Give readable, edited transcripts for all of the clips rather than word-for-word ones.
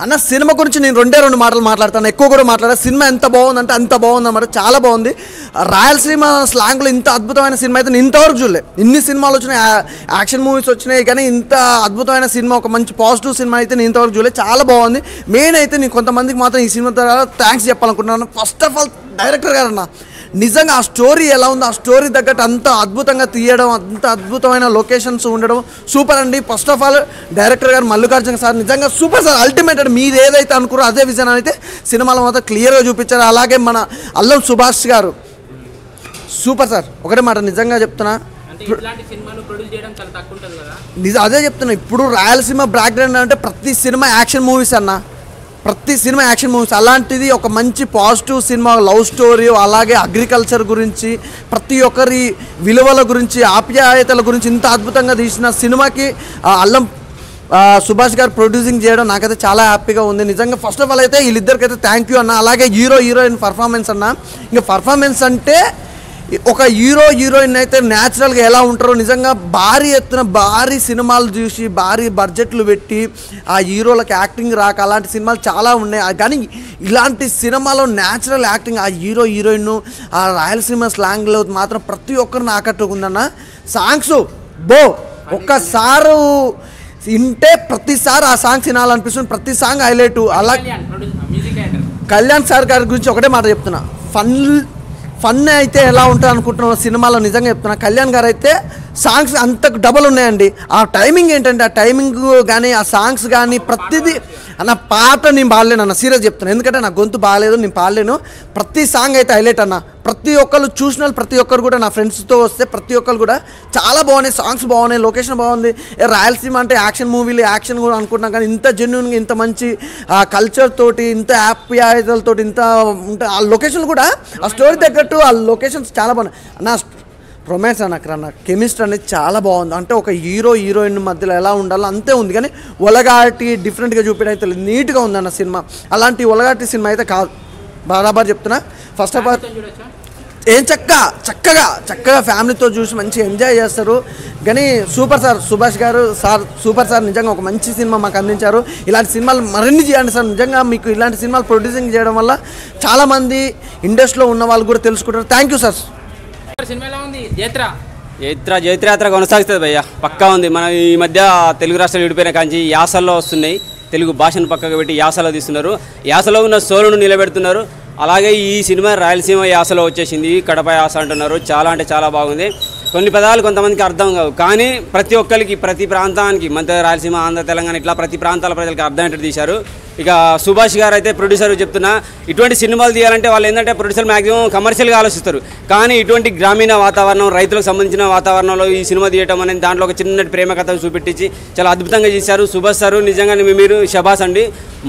అన్న సినిమా గురించి నేను రెండు మాటలు మాట్లాడతాను, ఎక్కువ కూడా మాట్లాడా. సినిమా ఎంత బాగుందంటే అంత బాగుంది అన్నమాట, చాలా బాగుంది. రాయలసీమ స్లాంగ్లో ఇంత అద్భుతమైన సినిమా అయితే నేను ఇంతవరకు చూడలే. ఇన్ని సినిమాలు వచ్చినాయి, యాక్షన్ మూవీస్ వచ్చినాయి, కానీ ఇంత అద్భుతమైన సినిమా, ఒక మంచి పాజిటివ్ సినిమా అయితే నేను ఇంతవరకు చూడలేదు. చాలా బాగుంది. మెయిన్ అయితే నేను కొంతమందికి మాత్రం ఈ సినిమా ద్వారా థ్యాంక్స్ చెప్పాలనుకుంటున్నాను. ఫస్ట్ ఆఫ్ ఆల్ డైరెక్టర్ గారు అన్న, నిజంగా ఆ స్టోరీ ఎలా ఉందో ఆ స్టోరీ తగ్గట్టు అంత అద్భుతంగా తీయడం, అంత అద్భుతమైన లొకేషన్స్ ఉండడం సూపర్ అండి. ఫస్ట్ ఆఫ్ ఆల్ డైరెక్టర్ గారు మల్లికార్జున సార్ నిజంగా సూపర్ సార్. అల్టిమేట్ అండి, మీరు ఏదైతే అనుకున్నారో అదే విజన్ అయితే సినిమాలో మాత్రం క్లియర్గా చూపించారు. అలాగే మన అల్లం సుభాష్ గారు సూపర్ సార్. ఒకటే మాట నిజంగా చెప్తున్నా, అదే చెప్తున్నా. ఇప్పుడు రాయలసీమ బ్యాక్గ్రౌండ్ అంటే ప్రతి సినిమా యాక్షన్ మూవీస్ అన్న, ప్రతి సినిమా యాక్షన్ మూవీస్. అలాంటిది ఒక మంచి పాజిటివ్ సినిమా, లవ్ స్టోరీ, అలాగే అగ్రికల్చర్ గురించి, ప్రతి ఒక్కరి విలువల గురించి, ఆప్యాయతల గురించి ఇంత అద్భుతంగా తీసిన సినిమాకి అల్లం సుభాష్ గారు ప్రొడ్యూసింగ్ చేయడం నాకైతే చాలా హ్యాపీగా ఉంది నిజంగా. ఫస్ట్ ఆఫ్ ఆల్ అయితే వీళ్ళిద్దరికైతే థ్యాంక్ యూ అన్న. అలాగే హీరోయిన్ పర్ఫార్మెన్స్ అన్న, ఇంకా పర్ఫార్మెన్స్ అంటే ఒక హీరోయిన్ అయితే న్యాచురల్గా ఎలా ఉంటారో నిజంగా భారీ ఎత్తున భారీ సినిమాలు చూసి భారీ బడ్జెట్లు పెట్టి ఆ హీరోలకు యాక్టింగ్ రాక అలాంటి సినిమాలు చాలా ఉన్నాయి. కానీ ఇలాంటి సినిమాలో న్యాచురల్ యాక్టింగ్ ఆ హీరోయిన్ ఆ రాయలసీమ స్లాంగ్లో మాత్రం ప్రతి ఒక్కరిని ఆకట్టుకుందన్న. సాంగ్స్ ఒక్కసారి వింటే ప్రతిసారి ఆ సాంగ్స్ వినాలనిపిస్తుంది, ప్రతి సాంగ్ హైలైట్. అలా కళ్యాణ్ సార్ గారి గురించి ఒకటే మాట చెప్తున్నా, ఫన్ అయితే ఎలా ఉంటుంది అనుకుంటున్నాం సినిమాలో. నిజంగా చెప్తున్నా, కళ్యాణ్ గారు అయితే సాంగ్స్ అంత డబల్ ఉన్నాయండి. ఆ టైమింగ్ ఏంటంటే ఆ టైమింగ్ కానీ ఆ సాంగ్స్ కానీ ప్రతిదీ అన్న. పాట నేను పాడలేను అన్న, సీరియస్ చెప్తున్నాను, ఎందుకంటే నా గొంతు బాగాలేదు, నేను పాడలేను. ప్రతి సాంగ్ అయితే హైలైట్ అన్న. ప్రతి ఒక్కరు చూసిన వాళ్ళు ప్రతి ఒక్కరు కూడా నా ఫ్రెండ్స్తో వస్తే ప్రతి ఒక్కరు కూడా చాలా బాగున్నాయి, సాంగ్స్ బాగున్నాయి, లొకేషన్ బాగుంది. రాయలసీమ అంటే యాక్షన్ మూవీలు యాక్షన్ కూడా అనుకుంటున్నాం, కానీ ఇంత జెన్యున్గా ఇంత మంచి కల్చర్ తోటి, ఇంత హ్యాపీతలతో, ఇంత ఉంటాయి ఆ లొకేషన్లు కూడా, ఆ స్టోరీ తగ్గట్టు ఆ లొకేషన్స్ చాలా బాగున్నాయి అన్న. రొమాన్స్ అన్న కెమిస్ట్రీ అనేది చాలా బాగుంది. అంటే ఒక హీరోయిన్ మధ్యలో ఎలా ఉండాలో అంతే ఉంది, కానీ ఒలగాటి డిఫరెంట్గా చూపించడం అయితే నీట్గా ఉందన్న సినిమా. అలాంటి ఒలగాటి సినిమా అయితే కాదు, బరాబర్ చెప్తున్నా. ఫస్ట్ ఆఫ్ ఆల్ ఏం చక్కగా ఫ్యామిలీతో చూసి మంచిగా ఎంజాయ్ చేస్తారు. కానీ సూపర్ సార్ సుభాష్ గారు సార్, సూపర్ సార్. నిజంగా ఒక మంచి సినిమా మాకు అందించారు. ఇలాంటి సినిమాలు మరిన్ని చేయండి సార్. నిజంగా మీకు ఇలాంటి సినిమాలు ప్రొడ్యూసింగ్ చేయడం వల్ల చాలామంది ఇండస్ట్రీలో ఉన్న వాళ్ళు కూడా తెలుసుకుంటారు. Thank you sir. జైత్రయాత్ర కొనసాగుతుంది భయ్య, పక్కా ఉంది. మనం ఈ మధ్య తెలుగు రాష్ట్రాలు విడిపోయిన కాంచి యాసల్లో వస్తున్నాయి, తెలుగు భాషను పక్కకు పెట్టి యాసలో తీస్తున్నారు, యాసలో ఉన్న సోలును నిలబెడుతున్నారు. అలాగే ఈ సినిమా రాయలసీమ యాసలో వచ్చేసింది, కడప యాస అంటున్నారు. చాలా అంటే చాలా బాగుంది. కొన్ని పదాలు కొంతమందికి అర్థం కావు, కానీ ప్రతి ఒక్కరికి ప్రతి ప్రాంతానికి, మన రాయలసీమ, ఆంధ్ర, తెలంగాణ ఇట్లా ప్రతి ప్రాంతాల ప్రజలకు అర్థమయ్యేటట్టు తీశారు. ఇక సుభాష్ గారు అయితే ప్రొడ్యూసర్ చెప్తున్నా, ఇటువంటి సినిమాలు తీయాలంటే వాళ్ళు ఏంటంటే ప్రొడ్యూసర్ మ్యాక్సిమం కమర్షియల్గా ఆలోచిస్తారు, కానీ ఇటువంటి గ్రామీణ వాతావరణం, రైతులకు సంబంధించిన వాతావరణంలో ఈ సినిమా తీయటం అనేది దాంట్లో ఒక చిన్న ప్రేమ కథ చూపెట్టించి చాలా అద్భుతంగా చేశారు సుభాష్ సారు. నిజంగా మీరు శబాస్ అండి,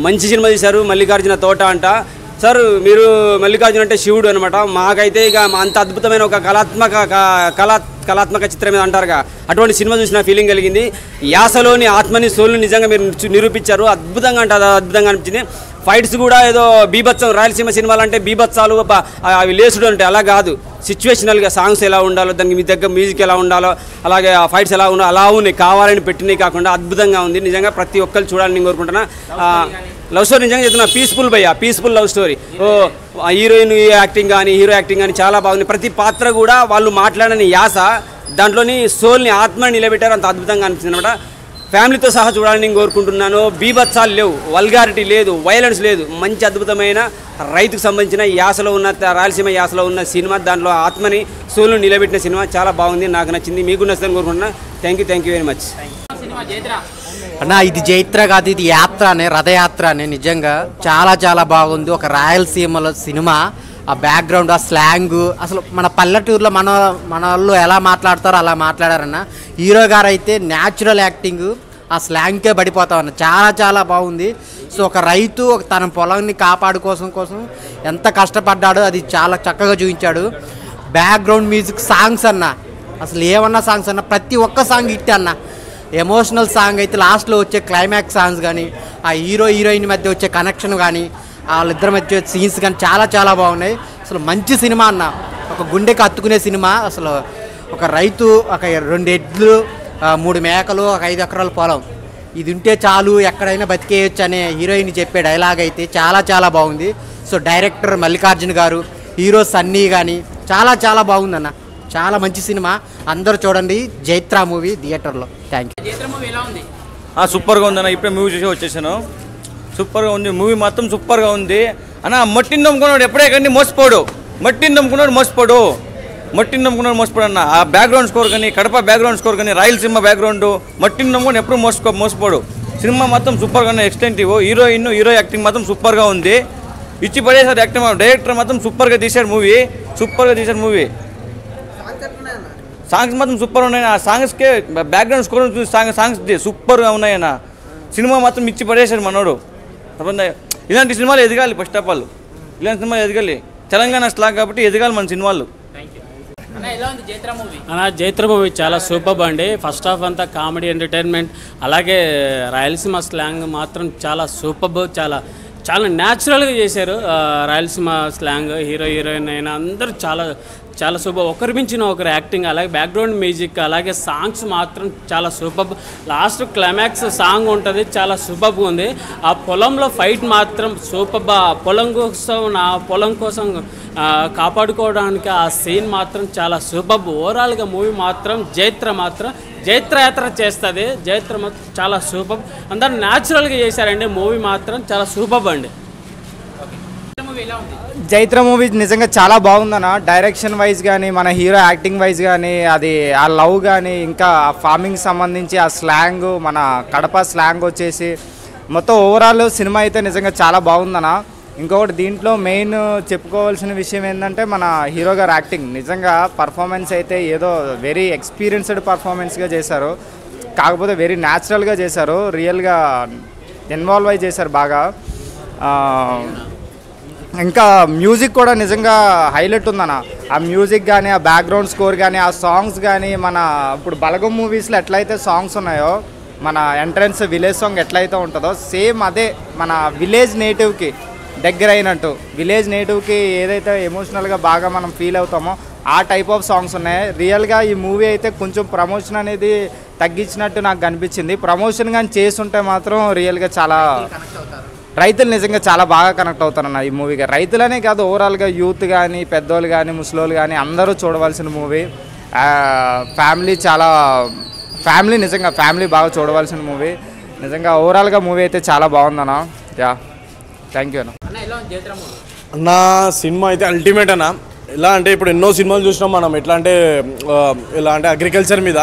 మంచి సినిమా తీశారు. మల్లికార్జున తోట అంట సార్, మీరు మల్లికార్జున అంటే శివుడు అనమాట. మాకైతే ఇక అంత అద్భుతమైన ఒక కళాత్మక చిత్రం మీద అంటారుగా, అటువంటి సినిమా చూసిన ఫీలింగ్ కలిగింది. యాసలోని ఆత్మని సోల్ని నిజంగా మీరు నిరూపించారు. అద్భుతంగా అంటే అద్భుతంగా అనిపించింది. ఫైట్స్ కూడా ఏదో బీభత్సం, రాయలసీమ సినిమాలు అంటే బీభత్సాలు అవి లేసుడు అంటే అలా కాదు, సిచ్యువేషనల్గా సాంగ్స్ ఎలా ఉండాలో, దానికి మీ దగ్గర మ్యూజిక్ ఎలా ఉండాలో, అలాగే ఆ ఫైట్స్ ఎలా ఉండాలో అలా ఉన్నాయి, కావాలని పెట్టినవి కాకుండా అద్భుతంగా ఉంది. నిజంగా ప్రతి ఒక్కరు చూడాలని నేను కోరుకుంటున్నా. లవ్ స్టోరీ నిజంగా చెప్తున్నా, పీస్ఫుల్ భయ్య, peaceful love story. Heroine acting కానీ హీరో యాక్టింగ్ కానీ చాలా బాగుంది. ప్రతి పాత్ర కూడా వాళ్ళు మాట్లాడని యాస, దాంట్లోని సోల్ని ఆత్మని నిలబెట్టారు. అంత అద్భుతంగా అనిపించింది అనమాట. ఫ్యామిలీతో సహా చూడాలని నేను కోరుకుంటున్నాను. బీభత్సాలు లేవు, వల్గారిటీ లేదు, వైలెన్స్ లేదు, మంచి అద్భుతమైన రైతుకు సంబంధించిన యాసలో ఉన్న, రాయలసీమ యాసలో ఉన్న సినిమా, దాంట్లో ఆత్మని సోల్ను నిలబెట్టిన సినిమా చాలా బాగుంది, నాకు నచ్చింది. మీకు నచ్చిందని కోరుకుంటున్నా. థ్యాంక్ యూ వెరీ మచ్ అన్న. ఇది జైత్ర కాదు, ఇది యాత్ర అనే, రథయాత్ర అనే. నిజంగా చాలా బాగుంది. ఒక రాయలసీమలో సినిమా, ఆ బ్యాక్గ్రౌండ్, ఆ స్లాంగ్, అసలు మన పల్లెటూరులో మన వాళ్ళు ఎలా మాట్లాడతారో అలా మాట్లాడారన్న. హీరో గారు అయితే న్యాచురల్ యాక్టింగ్, ఆ స్లాంగ్కే పడిపోతామన్న. చాలా బాగుంది. సో ఒక రైతు తన పొలాన్ని కాపాడుకోసం ఎంత కష్టపడ్డాడో అది చాలా చక్కగా చూపించాడు. బ్యాక్గ్రౌండ్ మ్యూజిక్, సాంగ్స్ అన్న, అసలు ఏమన్నా సాంగ్స్ అన్న, ప్రతి ఒక్క సాంగ్ హిట్ అన్న. ఎమోషనల్ సాంగ్ అయితే లాస్ట్లో వచ్చే క్లైమాక్స్ సాంగ్స్ కానీ, ఆ హీరోయిన్ మధ్య వచ్చే కనెక్షన్ కానీ, వాళ్ళిద్దరి మధ్య సీన్స్ కానీ చాలా బాగున్నాయి. అసలు మంచి సినిమా అన్న, ఒక గుండెకి హత్తుకునే సినిమా. అసలు ఒక రైతు, ఒక 2 ఎడ్లు, 3 మేకలు, ఒక 5 ఎకరాల పొలం, ఇది ఉంటే చాలు ఎక్కడైనా బతికేయచ్చు అనే హీరోయిన్ చెప్పే డైలాగ్ అయితే చాలా చాలా బాగుంది. సో డైరెక్టర్ మల్లికార్జున గారు, హీరో సన్నీ కానీ చాలా చాలా బాగుందన్న. చాలా మంచి సినిమా, అందరూ చూడండి. జైత్ర మూవీ థియేటర్లో. Thank you. సూపర్గా ఉందన్న. ఇప్పుడే మూవీ చూసి వచ్చేసాను. సూపర్గా ఉంది మూవీ, మొత్తం సూపర్గా ఉంది అన్న. మట్టిని నమ్ముకున్నాడు ఎప్పుడే కానీ మోసపోడు. మట్టిని నమ్ముకున్నాడు మోసపోడు. మట్టిని నమ్ముకున్నాడు మోసపోడు అన్న. ఆ బ్యాక్గ్రౌండ్ స్కోర్ కానీ, కడప బ్యాక్గ్రౌండ్ స్కోర్ కానీ, రాయలసీమ బ్యాక్గ్రౌండ్, మట్టిని నమ్ముకుని ఎప్పుడు మోసపోడు. సినిమా మొత్తం సూపర్గా ఉంది. ఎక్స్టెంటివ్ హీరో యాక్టింగ్ మాత్రం సూపర్గా ఉంది. ఇచ్చి పడేసారు యాక్టింగ్. డైరెక్టర్ మాత్రం సూపర్గా తీశాడు మూవీ. సాంగ్స్ మాత్రం సూపర్ ఉన్నాయి. ఆ సాంగ్స్కే బ్యాక్గ్రౌండ్ స్కోర్ చూసి సాంగ్స్ సూపర్గా ఉన్నాయన్న. సినిమా మాత్రం ఇచ్చి పడేశాడు మనోడు. ఇలాంటి సినిమాలు ఎదగాలి. ఫస్ట్ ఆఫ్ ఆల్ ఇలాంటి సినిమాలు ఎదగాలి. తెలంగాణ స్లాగ్ కాబట్టి ఎదగాలి మన సినిమాలు. జైత్ర మూవీ చాలా సూపర్ అండి. ఫస్ట్ హాఫ్ అంతా కామెడీ ఎంటర్టైన్మెంట్, అలాగే రాయలసీమ స్లాంగ్ మాత్రం చాలా సూపర్. చాలా న్యాచురల్గా చేశారు. రాయలసీమ స్లాంగ్, హీరోయిన్ అయినా అందరూ చాలా సూపర్. ఒకరి మించిన ఒకరు యాక్టింగ్, అలాగే బ్యాక్గ్రౌండ్ మ్యూజిక్, అలాగే సాంగ్స్ మాత్రం చాలా సూపర్. లాస్ట్ క్లైమాక్స్ సాంగ్ ఉంటుంది, చాలా సూపర్గా ఉంది. ఆ పొలంలో ఫైట్ మాత్రం సూపర్. పొలం కోసం కాపాడుకోవడానికి ఆ సీన్ మాత్రం చాలా సూపర్. ఓవరాల్గా మూవీ మాత్రం జైత్రయాత్ర చేస్తుంది. జైత్ర మాత్రం చాలా సూపర్. అందరూ న్యాచురల్గా చేశారండి. మూవీ మాత్రం చాలా సూపర్ అండి. జైత్ర మూవీ నిజంగా చాలా బాగుందన్న. డైరెక్షన్ వైజ్ కానీ, మన హీరో యాక్టింగ్ వైజ్ కానీ, అది ఆ లవ్ కానీ, ఇంకా ఫార్మింగ్ సంబంధించి ఆ స్లాంగ్, మన కడప స్లాంగ్ వచ్చేసి మొత్తం ఓవరాల్ సినిమా అయితే నిజంగా చాలా బాగుందన్న. ఇంకొకటి దీంట్లో మెయిన్ చెప్పుకోవాల్సిన విషయం ఏంటంటే మన హీరో గారు యాక్టింగ్. నిజంగా పర్ఫార్మెన్స్ అయితే ఏదో వెరీ ఎక్స్పీరియన్స్డ్ పర్ఫార్మెన్స్గా చేశారు. కాకపోతే వెరీ న్యాచురల్గా చేశారు. రియల్గా ఇన్వాల్వ్ అయి చేశారు బాగా. ఇంకా మ్యూజిక్ కూడా నిజంగా హైలైట్ ఉందన్న. ఆ మ్యూజిక్ కానీ, ఆ బ్యాక్గ్రౌండ్ స్కోర్ కానీ, ఆ సాంగ్స్ కానీ, మన ఇప్పుడు బలగం మూవీస్లో ఎట్లయితే సాంగ్స్ ఉన్నాయో, మన ఎంట్రన్స్ విలేజ్ సాంగ్ ఎట్లయితే ఉంటుందో సేమ్ అదే మన విలేజ్ నేటివ్కి దగ్గర అయినట్టు. విలేజ్ నేటివ్కి ఏదైతే ఎమోషనల్గా బాగా మనం ఫీల్ అవుతామో ఆ టైప్ ఆఫ్ సాంగ్స్ ఉన్నాయి. రియల్గా ఈ మూవీ అయితే కొంచెం ప్రమోషన్ అనేది తగ్గించినట్టు నాకు కనిపించింది. ప్రమోషన్ కానీ చేస్తుంటే మాత్రం రియల్గా చాలా రైతులు నిజంగా చాలా బాగా కనెక్ట్ అవుతారన్న ఈ మూవీగా. రైతులనే కాదు, ఓవరాల్గా యూత్ కానీ, పెద్దోళ్ళు కానీ, ముసలోళ్ళు కానీ అందరూ చూడవలసిన మూవీ. ఫ్యామిలీ నిజంగా బాగా చూడవలసిన మూవీ. నిజంగా ఓవరాల్గా మూవీ అయితే చాలా బాగుందన్న. యా, థ్యాంక్ యూ అన్న. అన్న సినిమా అయితే అల్టిమేట్ అన్న. ఎలా అంటే ఇప్పుడు ఎన్నో సినిమాలు చూసినాం మనం. ఎట్లా అంటే అగ్రికల్చర్ మీద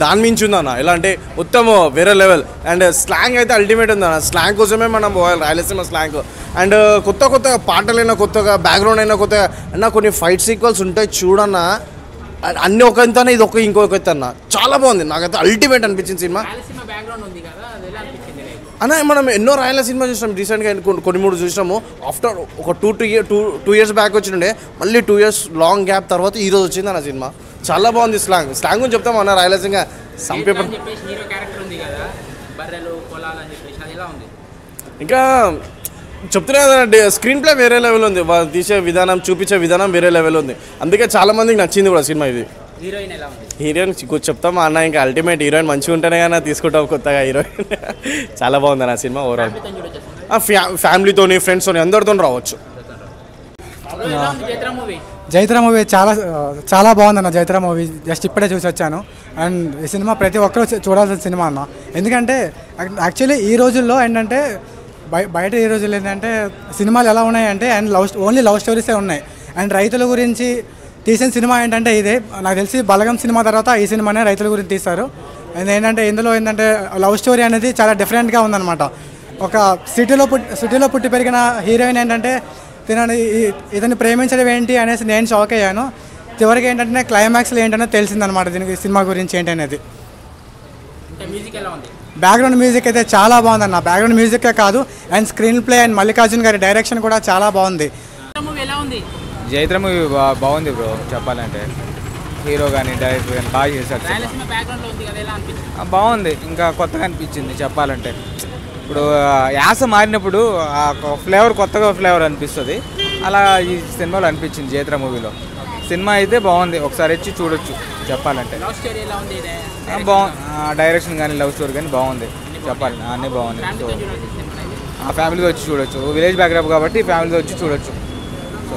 దాని మించి ఉందన్న. ఎలా అంటే మొత్తం వేరే లెవెల్. అండ్ స్లాంగ్ అయితే అల్టిమేట్ ఉందన్న. స్లాంగ్ కోసమే మనం పోవాలి, రాయలసీమ స్లాంగ్. అండ్ కొత్త పాటలైనా కొత్తగా, బ్యాక్గ్రౌండ్ అయినా కొత్తగా అన్న. కొన్ని ఫైట్ సీక్వెన్స్ ఉంటాయి చూడన్న, అన్నీ ఒక ఎంతనే ఇది ఇంకొక ఎత్తు అన్న. చాలా బాగుంది, నాకైతే అల్టిమేట్ అనిపించింది సినిమా అన్న. మనం ఎన్నో రాయల సినిమా చూసినాం రీసెంట్గా, కొన్ని మూడు చూసినాము. ఆఫ్టర్ ఒక టూ ఇయర్స్ బ్యాక్ వచ్చిండే, మళ్ళీ 2 years లాంగ్ గ్యాప్ తర్వాత ఈరోజు వచ్చింది అన్న సినిమా. చాలా బాగుంది. స్లాంగ్ గురించి చెప్తాం అన్న. రాయలసీమ సంపేపర్ ఇంకా చెప్తున్నా కదండి. స్క్రీన్ ప్లే వేరే లెవెల్ ఉంది, వాళ్ళు తీసే విధానం, చూపించే విధానం వేరే లెవెల్ ఉంది. అందుకే చాలా మందికి నచ్చింది కూడా సినిమా ఇది. హీరోయిన్ చెప్తాం అన్న. ఇంకా అల్టిమేట్ హీరోయిన్ మంచిగా ఉంటేనే కానీ తీసుకుంటాం కొత్తగా హీరోయిన్. చాలా బాగుంది అన్న సినిమా ఓవరాల్. ఫ్యామిలీతోని, ఫ్రెండ్స్తోని అందరితో రావచ్చు. జైత్ర మూవీ చాలా బాగుందన్న. జైత్ర మూవీ జస్ట్ ఇప్పుడే చూసి వచ్చాను. అండ్ ఈ సినిమా ప్రతి ఒక్కరూ చూడాల్సిన సినిమా అన్న. ఎందుకంటే యాక్చువల్లీ ఈ రోజుల్లో ఏంటంటే బయట ఈ రోజుల్లో ఏంటంటే సినిమాలు ఎలా ఉన్నాయంటే అండ్ ఓన్లీ లవ్ స్టోరీసే ఉన్నాయి. అండ్ రైతుల గురించి తీసిన సినిమా ఏంటంటే ఇదే. నాకు తెలిసి బలగం సినిమా తర్వాత ఈ సినిమానే రైతుల గురించి తీస్తారు. అండ్ ఏంటంటే ఇందులో ఏంటంటే లవ్ స్టోరీ అనేది చాలా డిఫరెంట్గా ఉందన్నమాట. ఒక సిటీలో పుట్టి పెరిగిన హీరోయిన్ ఏంటంటే ఇతన్ని ప్రేమించడం ఏంటి అనేసి నేను షాక్ అయ్యాను. చివరికి ఏంటంటే క్లైమాక్స్లో ఏంటనే తెలిసిందనమాట దీనికి సినిమా గురించి ఏంటి అనేది. బ్యాక్గ్రౌండ్ మ్యూజిక్ అయితే చాలా బాగుందన్న. బ్యాక్గ్రౌండ్ మ్యూజికే కాదు and screen play and Mallikarjun గారి డైరెక్షన్ కూడా చాలా బాగుంది. జైత్ర మూవీ బాగుంది బ్రో. చెప్పాలంటే హీరో కానీ, డైరెక్టర్ కానీ బాగా చేశారు. బాగుంది, ఇంకా కొత్తగా అనిపించింది చెప్పాలంటే. ఇప్పుడు యాస మారినప్పుడు ఆ ఫ్లేవర్ కొత్తగా ఫ్లేవర్ అనిపిస్తుంది. అలా ఈ సినిమాలో అనిపించింది జైత్ర మూవీలో. సినిమా అయితే బాగుంది, ఒకసారి వచ్చి చూడొచ్చు చెప్పాలంటే. బాగుంది, డైరెక్షన్ కానీ లవ్ స్టోరీ కానీ బాగుంది చెప్పాలి అన్నీ బాగున్నాయి. సో ఆ ఫ్యామిలీతో వచ్చి చూడొచ్చు, విలేజ్ బ్యాక్గ్రౌండ్ కాబట్టి ఫ్యామిలీతో వచ్చి చూడొచ్చు. సో